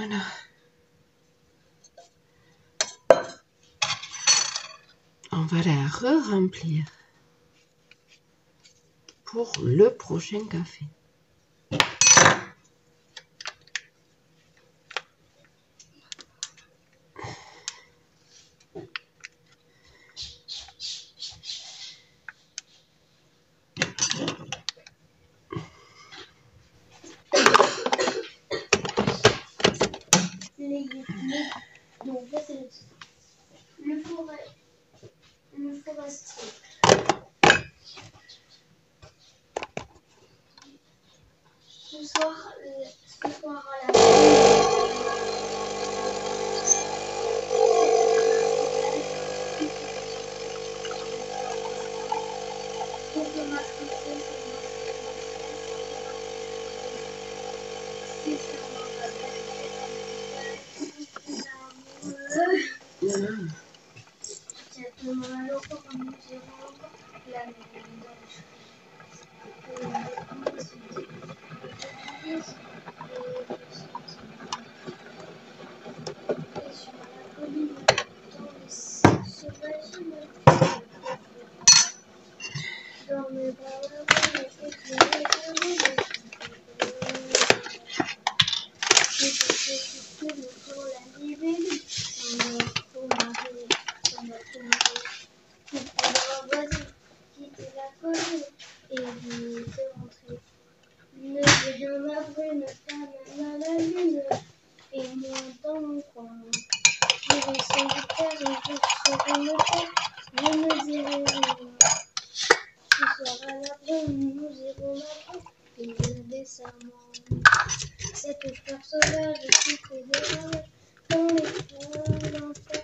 Voilà. On va la re-remplir pour le prochain café. Donc là c'est le forestier. Ce soir à la cette fleur sauvage qui fait des ravages dans les fleurs d'enfer.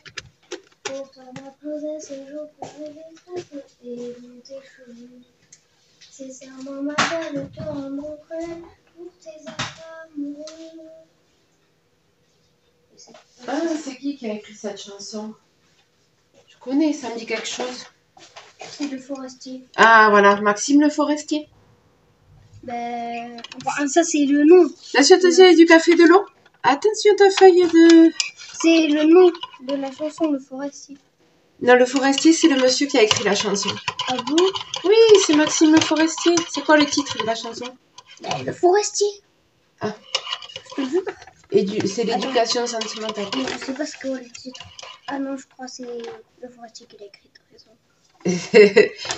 Pourtant ma posait ses jours pour les détresse et dans tes cheveux. Ces serments m'appellent te rendre cruel pour tes actes amoureux. Ah, c'est qui a écrit cette chanson? Je connais, ça me dit quelque chose. C'est le forestier. Ah, voilà, Maxime le Forestier. Ben, enfin, ça c'est le nom. Attention, attention, du café de l'eau. Attention, ta feuille de... C'est le nom de la chanson, le forestier. Non, le Forestier, c'est le monsieur qui a écrit la chanson. Ah bon? Oui, c'est Maxime le Forestier. C'est quoi le titre de la chanson? Ben, le forestier. Ah. Je te le jure. C'est l'éducation sentimentale. Mais je sais pas ce que le titre. Ah non, je crois que c'est le forestier qui l'a écrit, t'as raison.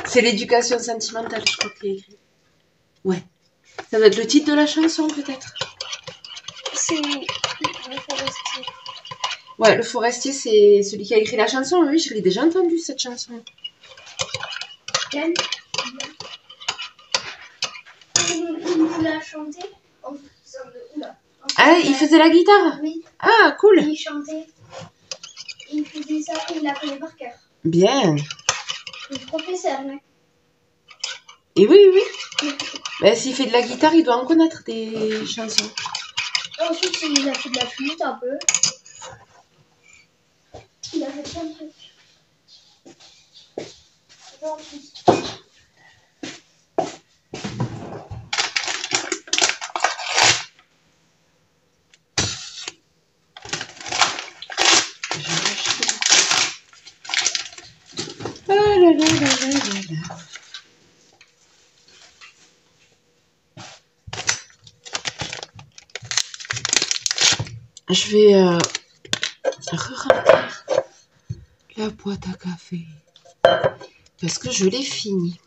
C'est l'éducation sentimentale, je crois qu'il a écrit. Ouais. Ça doit être le titre de la chanson, peut-être. C'est le forestier. Ouais, le Forestier, c'est celui qui a écrit la chanson. Oui, je l'ai déjà entendue, cette chanson. Il nous l'a chanté en faisant de... Oula. Ah, il faisait la guitare? Oui. Ah, cool. Il chantait. Il faisait ça, il l'appelait par cœur. Bien. Le professeur, là. Et oui, oui. Ben, s'il fait de la guitare, il doit en connaître des chansons. Ensuite, il a fait de la flûte un peu. Il a fait plein de trucs. Ensuite. Ah là là là là là là. Je vais re-remplir la boîte à café parce que je l'ai fini.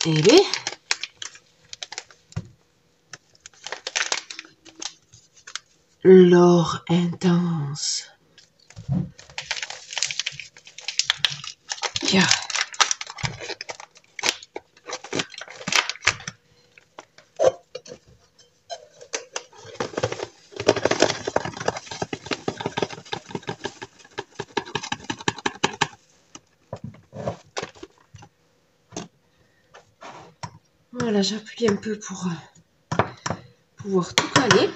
Eh bien, l'or intense. Tiens. Voilà, j'appuie un peu pour pouvoir tout caler.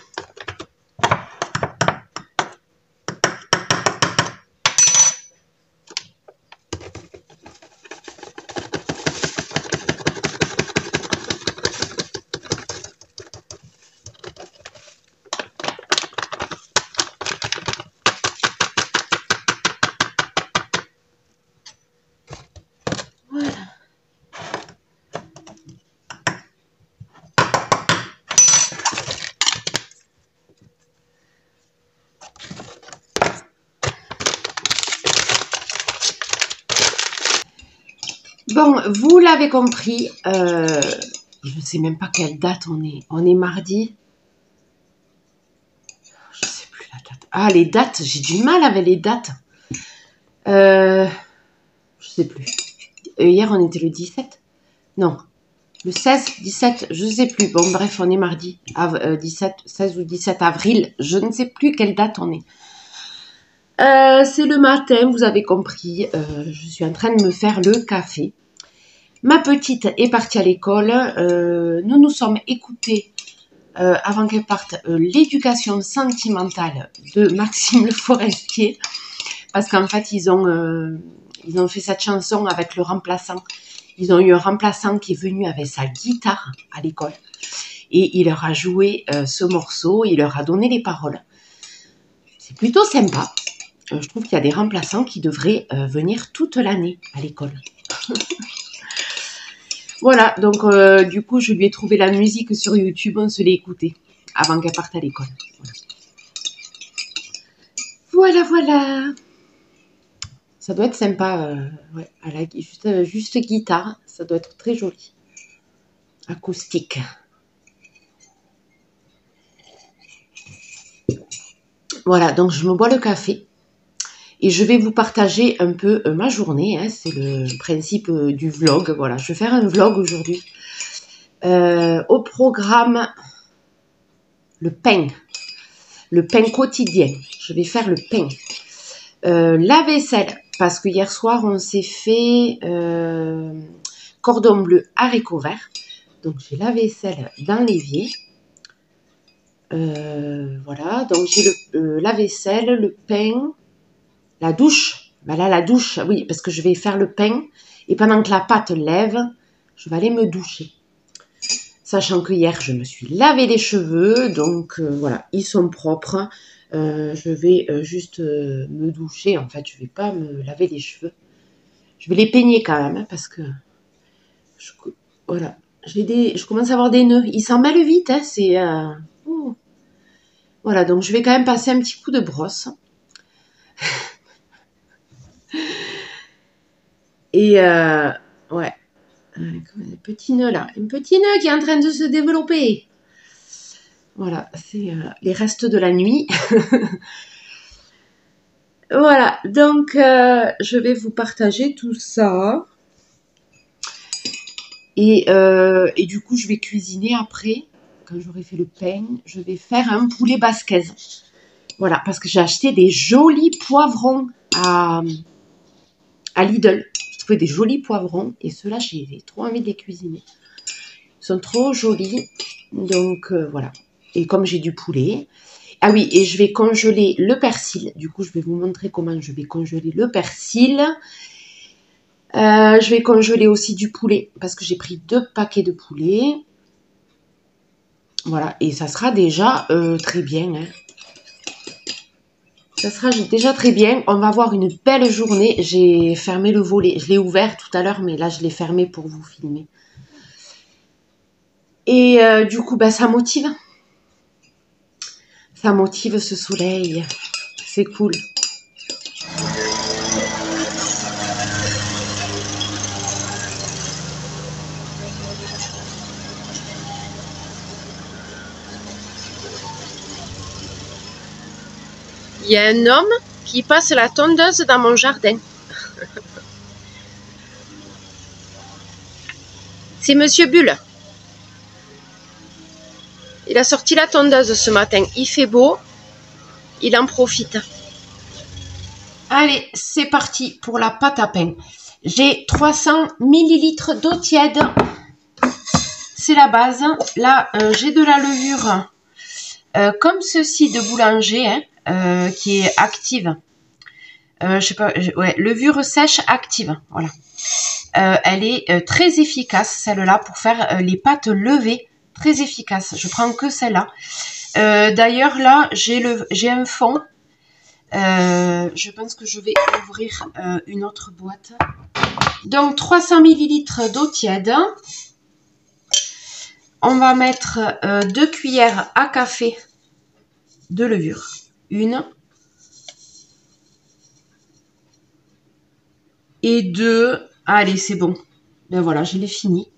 Bon, vous l'avez compris, je ne sais même pas quelle date on est. On est mardi. Je ne sais plus la date. Ah, les dates, j'ai du mal avec les dates. Je ne sais plus. Hier, on était le 17. Non, le 16, 17, je ne sais plus. Bon, bref, on est mardi. 16 ou 17 avril. Je ne sais plus quelle date on est. C'est le matin, vous avez compris. Je suis en train de me faire le café. Ma petite est partie à l'école. Nous nous sommes écoutés avant qu'elle parte l'éducation sentimentale de Maxime Le Forestier. Parce qu'en fait, ils ont fait cette chanson avec le remplaçant. Ils ont eu un remplaçant qui est venu avec sa guitare à l'école. Et il leur a joué ce morceau, il leur a donné les paroles. C'est plutôt sympa. Je trouve qu'il y a des remplaçants qui devraient venir toute l'année à l'école. Voilà, donc du coup, je lui ai trouvé la musique sur YouTube, on se l'est écoutée avant qu'elle parte à l'école. Voilà, voilà. Ça doit être sympa, ouais, juste guitare, ça doit être très joli. Acoustique. Voilà, donc je me bois le café et je vais vous partager un peu ma journée. Hein, c'est le principe du vlog. Voilà, je vais faire un vlog aujourd'hui. Au programme, le pain quotidien. Je vais faire le pain. La vaisselle, parce que hier soir, on s'est fait cordon bleu haricots verts. Donc, j'ai la vaisselle dans l'évier. Voilà, donc j'ai la vaisselle, le pain, la douche. Ben là, la douche, oui, parce que je vais faire le pain. Et pendant que la pâte lève, je vais aller me doucher. Sachant que hier, je me suis lavé les cheveux. Donc, voilà, ils sont propres. Je vais juste me doucher. En fait, je ne vais pas me laver les cheveux. Je vais les peigner quand même, hein, parce que... voilà, je commence à avoir des nœuds. Ils s'en mêlent vite, hein, c'est... Voilà, donc je vais quand même passer un petit coup de brosse. Et ouais, un petit nœud là, un petit nœud qui est en train de se développer. Voilà, c'est les restes de la nuit. Voilà, donc je vais vous partager tout ça. Et du coup, je vais cuisiner après. Quand j'aurai fait le pain, je vais faire un poulet basquez. Voilà, parce que j'ai acheté des jolis poivrons à Lidl. J'ai trouvé des jolis poivrons et ceux-là, j'ai trop envie de les cuisiner. Ils sont trop jolis. Donc, voilà. Et comme j'ai du poulet... Ah oui, et je vais congeler le persil. Du coup, je vais vous montrer comment je vais congeler le persil. Je vais congeler aussi du poulet parce que j'ai pris 2 paquets de poulet. Voilà, et ça sera déjà très bien. Hein. Ça sera déjà très bien. On va avoir une belle journée. J'ai fermé le volet. Je l'ai ouvert tout à l'heure, mais là, je l'ai fermé pour vous filmer. Et du coup, bah, ça motive. Ça motive ce soleil. C'est cool. Il y a un homme qui passe la tondeuse dans mon jardin. C'est Monsieur Bulle. Il a sorti la tondeuse ce matin. Il fait beau. Il en profite. Allez, c'est parti pour la pâte à pain. J'ai 300 ml d'eau tiède. C'est la base. Là, j'ai de la levure comme ceci de boulanger, hein, qui est active. Je sais pas, ouais, levure sèche active. Voilà. Elle est très efficace, celle-là, pour faire les pâtes levées. Très efficace. Je prends que celle-là. D'ailleurs, là, j'ai un fond. Je pense que je vais ouvrir une autre boîte. Donc, 300 ml d'eau tiède. On va mettre 2 cuillères à café de levure. 1 et 2. Allez, c'est bon. Ben voilà, je l'ai fini.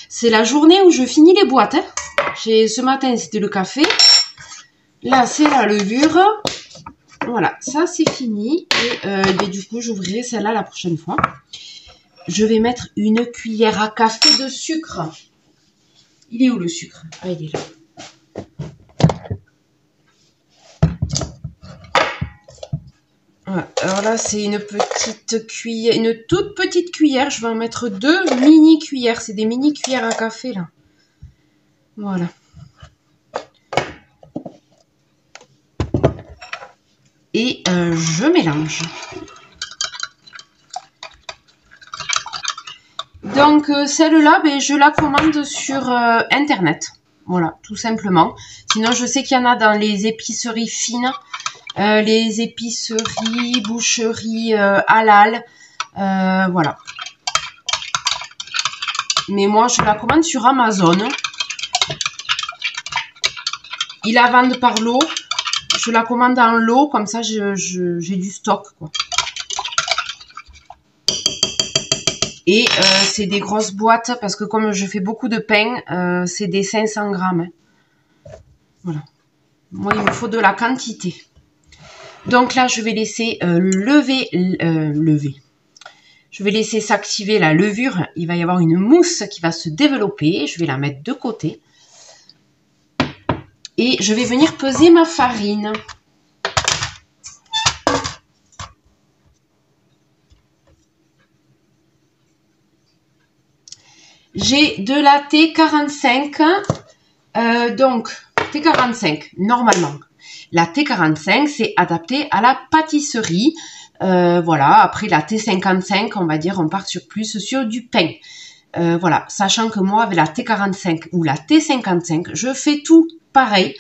C'est la journée où je finis les boîtes. Hein. Ce matin, c'était le café. Là, c'est la levure. Voilà, ça, c'est fini. Et du coup, j'ouvrirai celle-là la prochaine fois. Je vais mettre une cuillère à café de sucre. Il est où le sucre? Ah, il est là. Ouais, alors là, c'est une petite cuillère, une toute petite cuillère. Je vais en mettre 2 mini cuillères. C'est des mini cuillères à café, là. Voilà. Et je mélange. Donc, celle-là, ben, je la commande sur Internet. Voilà, tout simplement. Sinon, je sais qu'il y en a dans les épiceries fines. Les épiceries, boucheries halal. Voilà. Mais moi, je la commande sur Amazon. Ils la vendent par lot. Je la commande en lot, comme ça j'ai du stock, quoi. Et c'est des grosses boîtes, parce que comme je fais beaucoup de pain, c'est des 500 grammes. Hein. Voilà. Moi, il me faut de la quantité. Donc là, je vais laisser lever. Je vais laisser s'activer la levure. Il va y avoir une mousse qui va se développer. Je vais la mettre de côté. Et je vais venir peser ma farine. J'ai de la T45. Donc, T45, normalement. La T45, c'est adapté à la pâtisserie. Voilà, après la T55, on va dire, on part plus sur du pain. Voilà, sachant que moi, avec la T45 ou la T55, je fais tout pareil.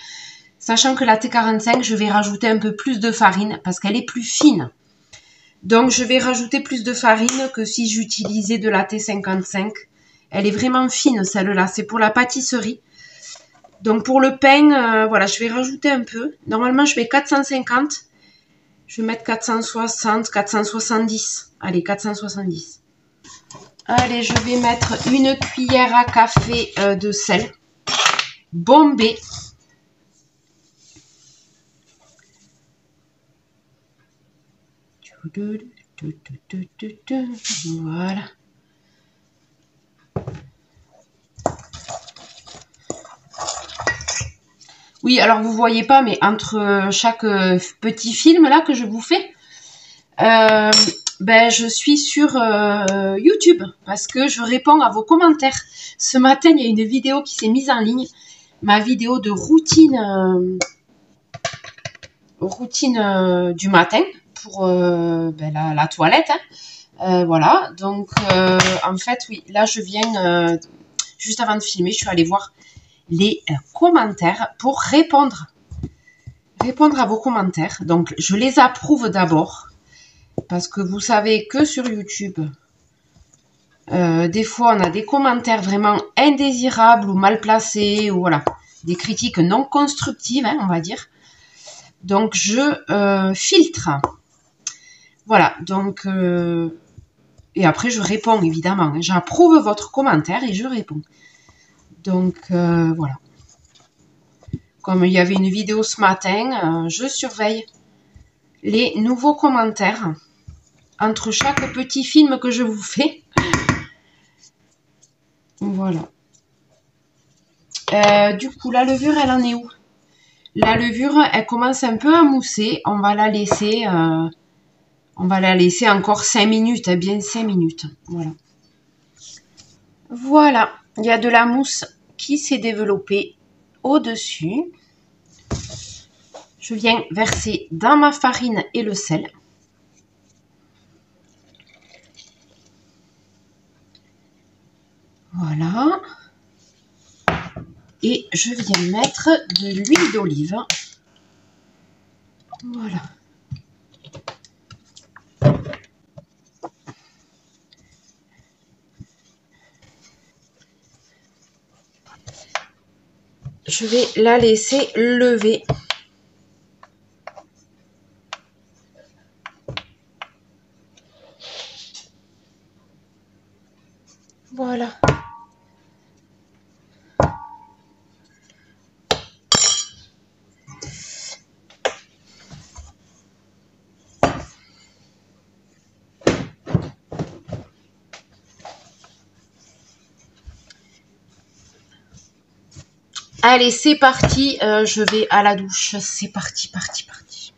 Sachant que la T45, je vais rajouter un peu plus de farine parce qu'elle est plus fine. Donc, je vais rajouter plus de farine que si j'utilisais de la T55. Elle est vraiment fine, celle-là. C'est pour la pâtisserie. Donc, pour le pain, voilà, je vais rajouter un peu. Normalement, je mets 450. Je vais mettre 460, 470. Allez, 470. Allez, je vais mettre une cuillère à café de sel. Bombé. Voilà. Oui, alors vous voyez pas, mais entre chaque petit film là que je vous fais, ben je suis sur YouTube parce que je réponds à vos commentaires. Ce matin, il y a une vidéo qui s'est mise en ligne, ma vidéo de routine du matin pour ben, la toilette. Hein. Voilà, donc en fait, oui, là je viens juste avant de filmer, je suis allée voir les commentaires pour répondre à vos commentaires. Donc, je les approuve d'abord parce que vous savez que sur YouTube, des fois, on a des commentaires vraiment indésirables ou mal placés ou voilà, des critiques non constructives, hein, on va dire. Donc, je filtre. Voilà, donc et après, je réponds évidemment. J'approuve votre commentaire et je réponds. Donc, voilà. Comme il y avait une vidéo ce matin, je surveille les nouveaux commentaires entre chaque petit film que je vous fais. Voilà. Du coup, la levure, elle en est où? La levure, elle commence un peu à mousser. On va la laisser encore 5 minutes, bien 5 minutes. Voilà. Voilà. Il y a de la mousse qui s'est développée au-dessus. Je viens verser dans ma farine et le sel. Voilà. Et je viens mettre de l'huile d'olive. Voilà. Je vais la laisser lever. Voilà. Allez, c'est parti. Je vais à la douche. C'est parti, parti, parti.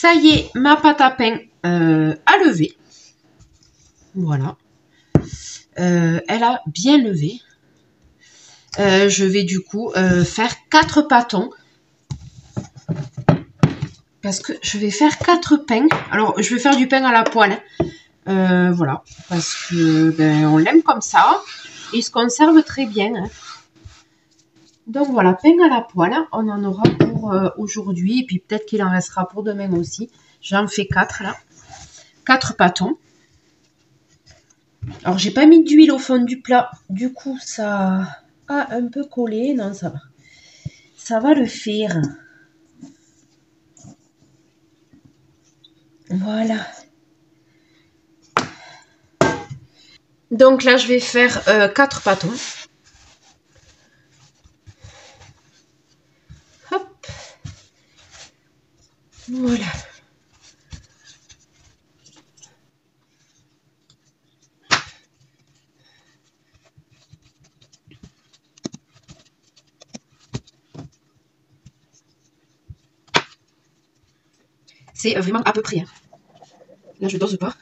Ça y est, ma pâte à pain a levé. Voilà. Elle a bien levé. Je vais du coup faire 4 pâtons. Parce que je vais faire 4 pains. Alors, je vais faire du pain à la poêle. Voilà. Parce que on l'aime comme ça. Il se conserve très bien. Hein. Donc voilà, pain à la poêle. On en aura pour aujourd'hui. Et puis peut-être qu'il en restera pour demain aussi. J'en fais 4 là. 4 pâtons. Alors, j'ai pas mis d'huile au fond du plat. Du coup, ça a un peu collé. Non, ça va. Ça va le faire. Voilà. Donc là, je vais faire 4 pâtons. Hop. Voilà. C'est vraiment à peu près. Hein. Là, je dose pas.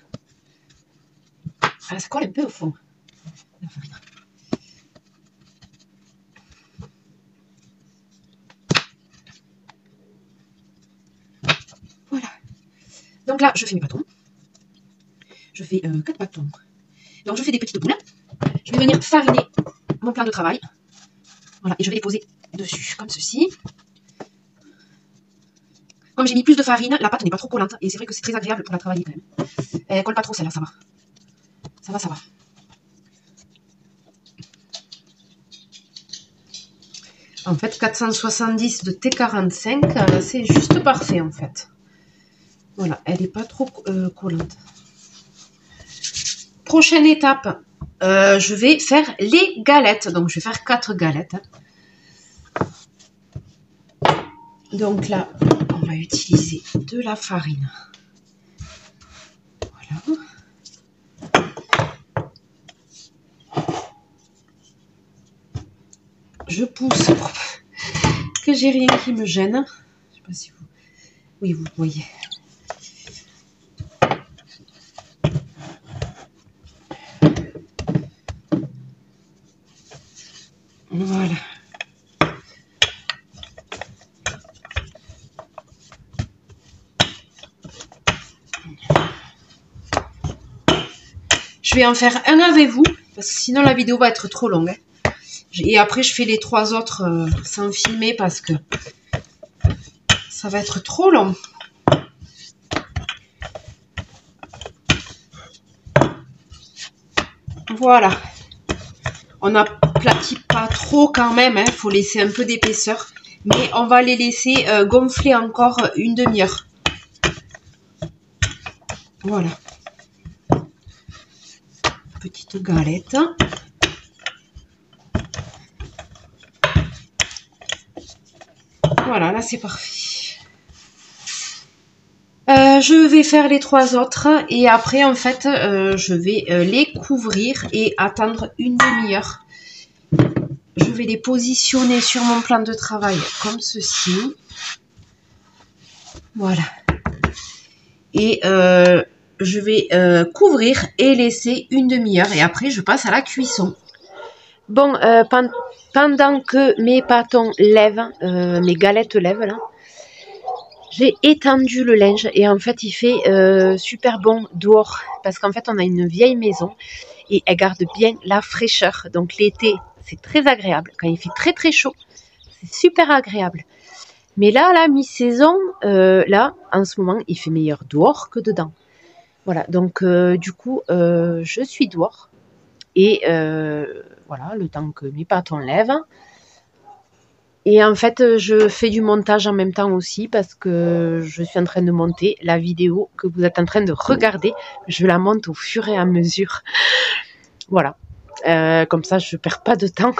Ah, ça colle un peu au fond. La farine. Voilà. Donc là, je fais mes bâtons. Je fais 4 bâtons. Donc, je fais des petites boules. Je vais venir fariner mon plan de travail. Voilà, et je vais les poser dessus, comme ceci. Comme j'ai mis plus de farine, la pâte n'est pas trop collante. Et c'est vrai que c'est très agréable pour la travailler quand même. Elle colle pas trop celle-là, ça va. Ça va, ça va. En fait, 470 de T45, c'est juste parfait en fait. Voilà, elle n'est pas trop collante. Prochaine étape, je vais faire les galettes. Donc, je vais faire 4 galettes. Donc là, on va utiliser de la farine. Voilà. Je pousse pour que j'ai rien qui me gêne. Je sais pas si vous... Oui, vous voyez. Voilà. Je vais en faire un avec vous, parce que sinon la vidéo va être trop longue. Hein. Et après, je fais les 3 autres sans filmer, parce que ça va être trop long. Voilà. On n'aplatit pas trop quand même, il faut laisser un peu d'épaisseur. Mais on va les laisser gonfler encore une demi-heure. Voilà. Petite galette. Voilà, là c'est parfait. Je vais faire les 3 autres et après en fait je vais les couvrir et attendre une demi-heure. Je vais les positionner sur mon plan de travail comme ceci. Voilà. Et je vais couvrir et laisser une demi-heure et après je passe à la cuisson. Bon, pendant que mes pâtons lèvent, mes galettes lèvent là, j'ai étendu le linge et en fait il fait super bon dehors parce qu'en fait on a une vieille maison et elle garde bien la fraîcheur. Donc l'été c'est très agréable, quand il fait très très chaud, c'est super agréable. Mais là, mi-saison, là en ce moment il fait meilleur dehors que dedans. Voilà, donc du coup je suis dehors et voilà, le temps que mes pâtons lèvent. Et en fait, je fais du montage en même temps aussi parce que je suis en train de monter la vidéo que vous êtes en train de regarder. Je la monte au fur et à mesure. Voilà. Comme ça, je ne perds pas de temps.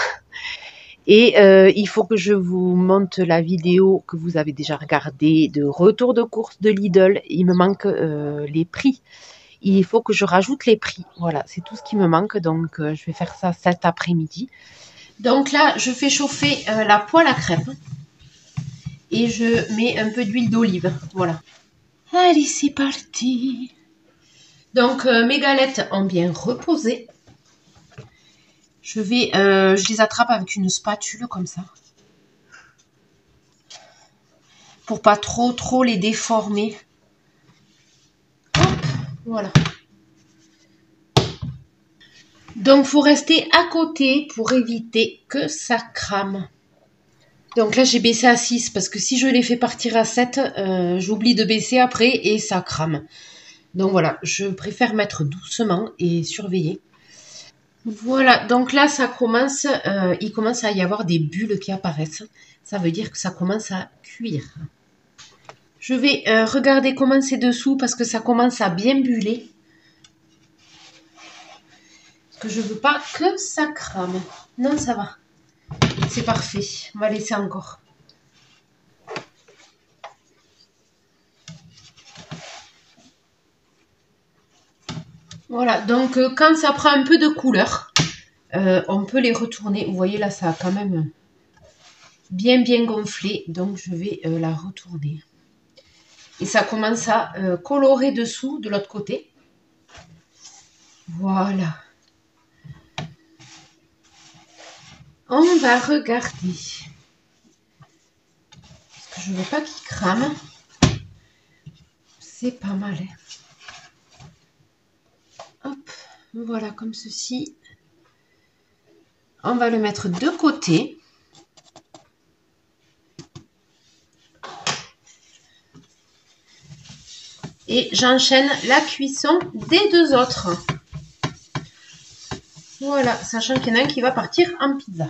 Et il faut que je vous monte la vidéo que vous avez déjà regardée de retour de course de Lidl. Il me manque les prix. Il faut que je rajoute les prix. Voilà, c'est tout ce qui me manque. Donc, je vais faire ça cet après-midi. Donc là, je fais chauffer la poêle à crêpes et je mets un peu d'huile d'olive. Voilà. Allez, c'est parti. Donc, mes galettes ont bien reposé. Je les attrape avec une spatule comme ça. Pour pas trop les déformer. Hop, voilà. Donc, il faut rester à côté pour éviter que ça crame. Donc là, j'ai baissé à 6 parce que si je les fais partir à 7, j'oublie de baisser après et ça crame. Donc voilà, je préfère mettre doucement et surveiller. Voilà, donc là, ça commence, il commence à y avoir des bulles qui apparaissent. Ça veut dire que ça commence à cuire. Je vais regarder comment c'est dessous parce que ça commence à bien buller. Je veux pas que ça crame. Non, ça va. C'est parfait. On va laisser encore. Voilà. Donc, quand ça prend un peu de couleur, on peut les retourner. Vous voyez, là, ça a quand même bien gonflé. Donc, je vais la retourner. Et ça commence à colorer dessous de l'autre côté. Voilà. On va regarder. Parce que je ne veux pas qu'il crame. C'est pas mal. Hop, voilà comme ceci. On va le mettre de côté. Et j'enchaîne la cuisson des deux autres. Voilà, sachant qu'il y en a un qui va partir en pizza.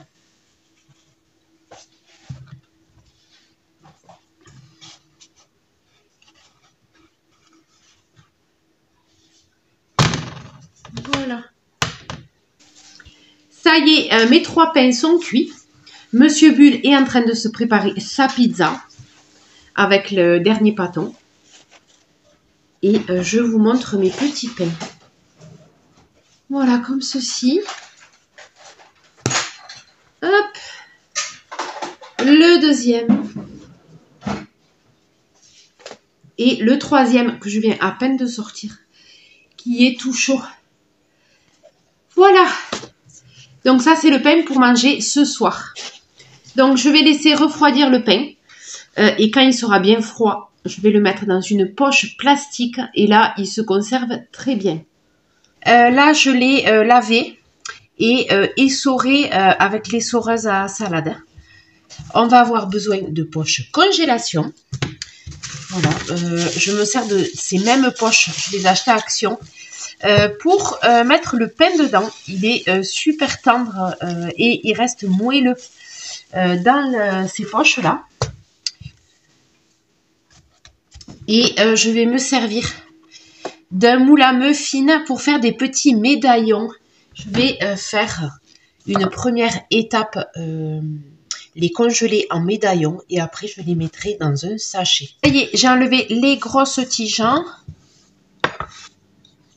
Voilà. Ça y est, mes 3 pains sont cuits. Monsieur Bull est en train de se préparer sa pizza avec le dernier pâton. Et je vous montre mes petits pains. Voilà, comme ceci. Hop. Le deuxième. Et le troisième que je viens à peine de sortir. Qui est tout chaud. Voilà. Donc ça, c'est le pain pour manger ce soir. Donc, je vais laisser refroidir le pain. Et quand il sera bien froid, je vais le mettre dans une poche plastique. Et là, il se conserve très bien. Là, je l'ai lavé et essoré avec l'essoreuse à salade. On va avoir besoin de poches congélation. Voilà, je me sers de ces mêmes poches. Je les ai achetées à Action. Pour mettre le pain dedans, il est super tendre et il reste moelleux dans ces poches-là. Et je vais me servir d'un moule à muffin pour faire des petits médaillons. Je vais faire une première étape, les congeler en médaillons et après je les mettrai dans un sachet. Ça y est, j'ai enlevé les grosses tiges.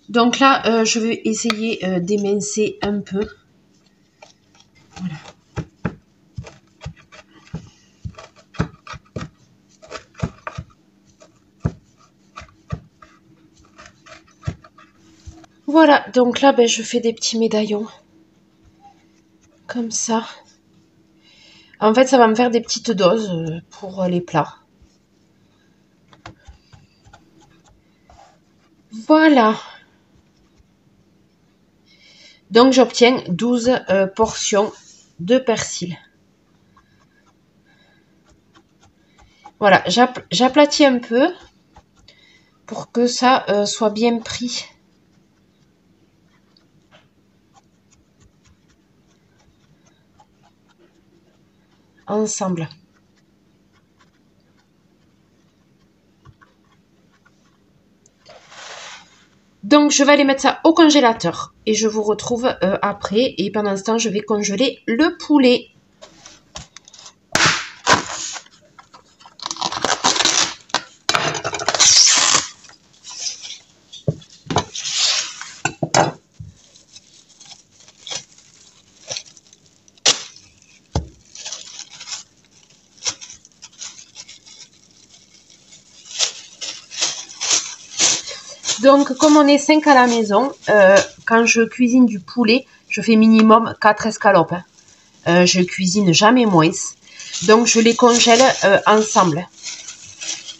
Donc là, je vais essayer d'émincer un peu. Voilà. Voilà, donc là, je fais des petits médaillons. Comme ça. En fait, ça va me faire des petites doses pour les plats. Voilà. Donc, j'obtiens 12 portions de persil. Voilà, j'aplatis un peu pour que ça soit bien pris. Ensemble. Donc, je vais aller mettre ça au congélateur et je vous retrouve après. Et pendant ce temps, je vais congeler le poulet. Donc, comme on est 5 à la maison, quand je cuisine du poulet, je fais minimum 4 escalopes. Je cuisine jamais moins. Donc, je les congèle ensemble.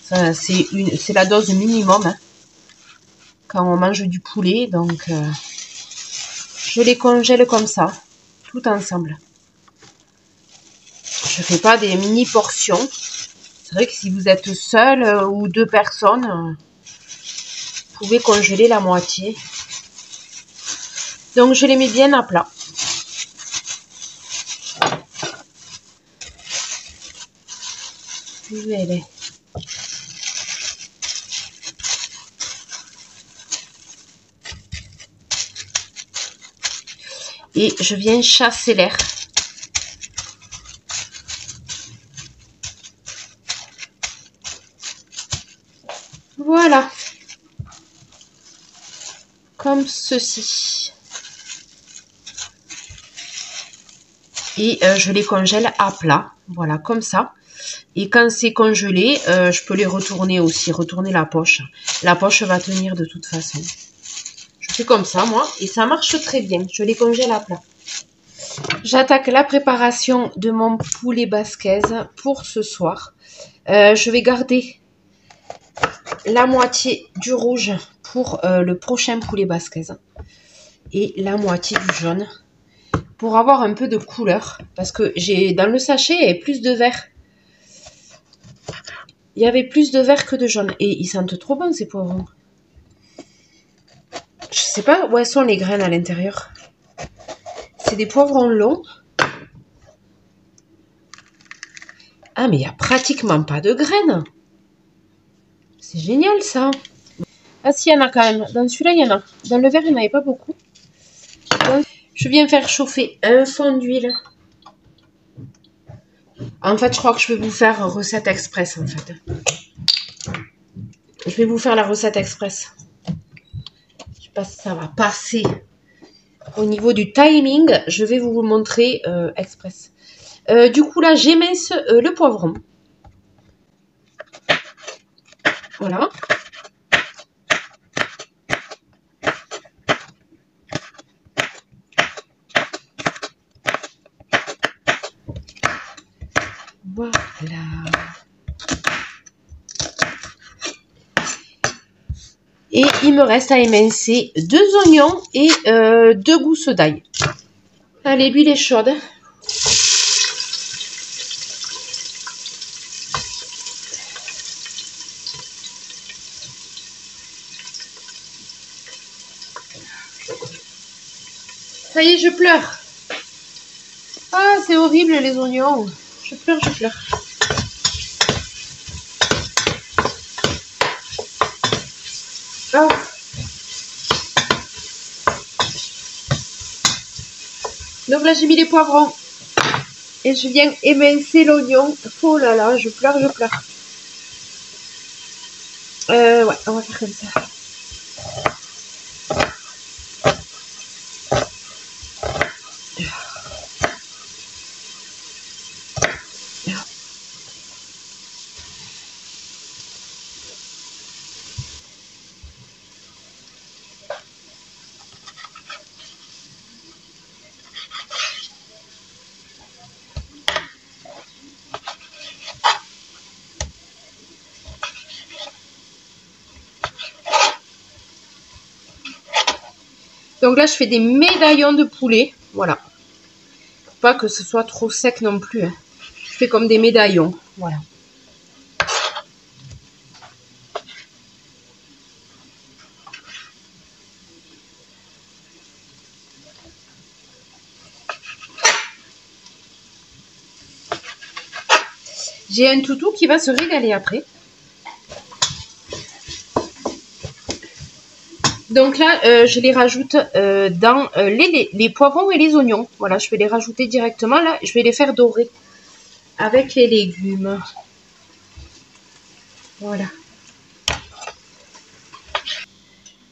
C'est la dose minimum quand on mange du poulet. Donc, je les congèle comme ça, tout ensemble. Je ne fais pas des mini portions. C'est vrai que si vous êtes seul ou 2 personnes... vous pouvez congeler la moitié. Donc, je les mets bien à plat. Voilà. Et je viens chasser l'air. Voilà. Comme ceci. Et je les congèle à plat. Voilà, comme ça. Et quand c'est congelé, je peux les retourner aussi, retourner la poche. La poche va tenir de toute façon. Je fais comme ça, moi, et ça marche très bien. Je les congèle à plat. J'attaque la préparation de mon poulet basquaise pour ce soir. Je vais garder la moitié du rouge pour le prochain poulet basquaise. Et la moitié du jaune pour avoir un peu de couleur. Parce que j'ai dans le sachet, il y avait plus de vert. Il y avait plus de vert que de jaune. Et ils sentent trop bon, ces poivrons. Je sais pas où elles sont les graines à l'intérieur. C'est des poivrons longs. Ah, mais il n'y a pratiquement pas de graines. C'est génial, ça. Ah, si, il y en a quand même. Dans celui-là, il y en a. Dans le vert, il n'y en avait pas beaucoup. Donc, je viens faire chauffer un fond d'huile. En fait, je crois que je vais vous faire recette express, en fait. Je vais vous faire la recette express. Je sais pas si ça va passer. Au niveau du timing, je vais vous montrer express. Du coup, là, j'émince le poivron. Voilà. Voilà. Et il me reste à émincer 2 oignons et 2 gousses d'ail. Allez, l'huile est chaude. Ça y est, je pleure. Ah, c'est horrible les oignons. Je pleure, je pleure. Ah. Donc là, j'ai mis les poivrons. Et je viens émincer l'oignon. Oh là là, je pleure, je pleure. Ouais, on va faire comme ça. Donc là, je fais des médaillons de poulet. Voilà. Faut pas que ce soit trop sec non plus. Hein. Je fais comme des médaillons. Voilà. J'ai un toutou qui va se régaler après. Donc là, je les rajoute dans les poivrons et les oignons. Voilà, je vais les rajouter directement là. Je vais les faire dorer avec les légumes. Voilà.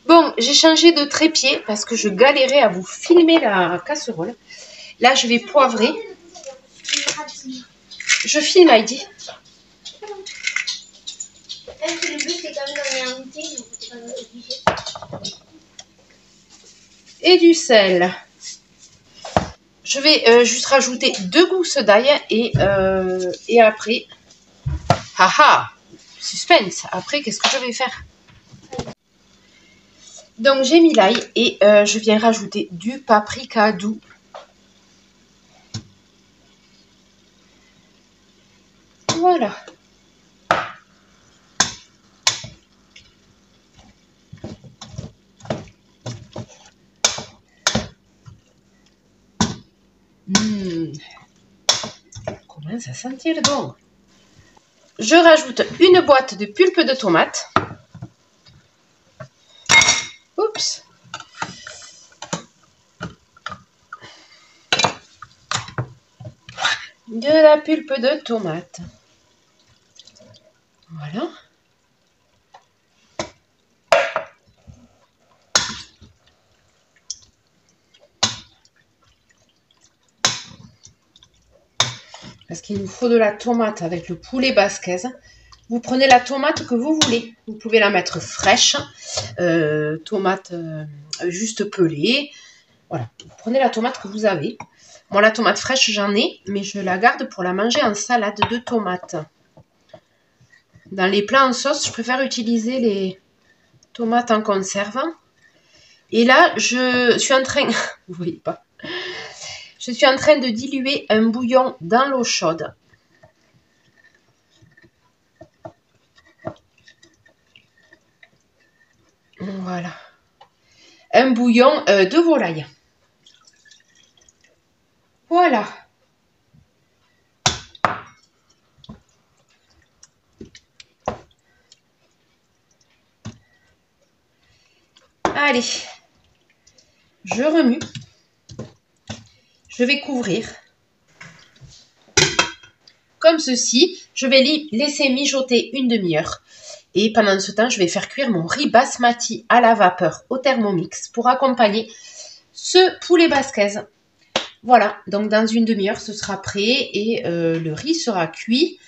Bon, j'ai changé de trépied parce que je galérais à vous filmer la casserole. Là, je vais poivrer. Je filme, Heidi. Et du sel. Je vais juste rajouter 2 gousses d'ail et après... Haha, suspense. Après, qu'est-ce que je vais faire? Donc, j'ai mis l'ail et je viens rajouter du paprika doux. Voilà. Comment ça sentir donc? Je rajoute une boîte de pulpe de tomate. Oups. De la pulpe de tomate. Voilà. parce qu'il nous faut de la tomate avec le poulet basquez. Vous prenez la tomate que vous voulez. Vous pouvez la mettre fraîche, tomate juste pelée. Voilà, vous prenez la tomate que vous avez. Moi, la tomate fraîche, j'en ai, mais je la garde pour la manger en salade de tomates. Dans les plats en sauce, je préfère utiliser les tomates en conserve. Et là, je suis en train... Vous voyez pas. Je suis en train de diluer un bouillon dans l'eau chaude. Voilà. Un bouillon de volaille. Voilà. Allez. Je remue. Je vais couvrir. Comme ceci. Je vais laisser mijoter une demi-heure. Et pendant ce temps, je vais faire cuire mon riz basmati à la vapeur au Thermomix pour accompagner ce poulet basquez. Voilà, donc dans une demi-heure, ce sera prêt et le riz sera cuit.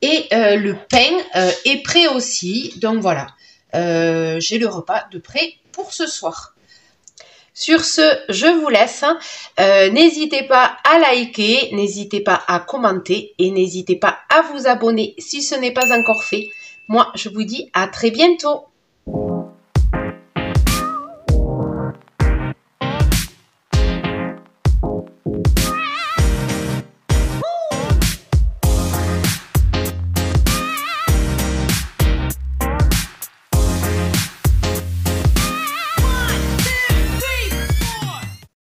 Et le pain est prêt aussi. Donc voilà, j'ai le repas de prêt pour ce soir. Sur ce, je vous laisse. N'hésitez pas à liker, n'hésitez pas à commenter et n'hésitez pas à vous abonner si ce n'est pas encore fait. Moi, je vous dis à très bientôt.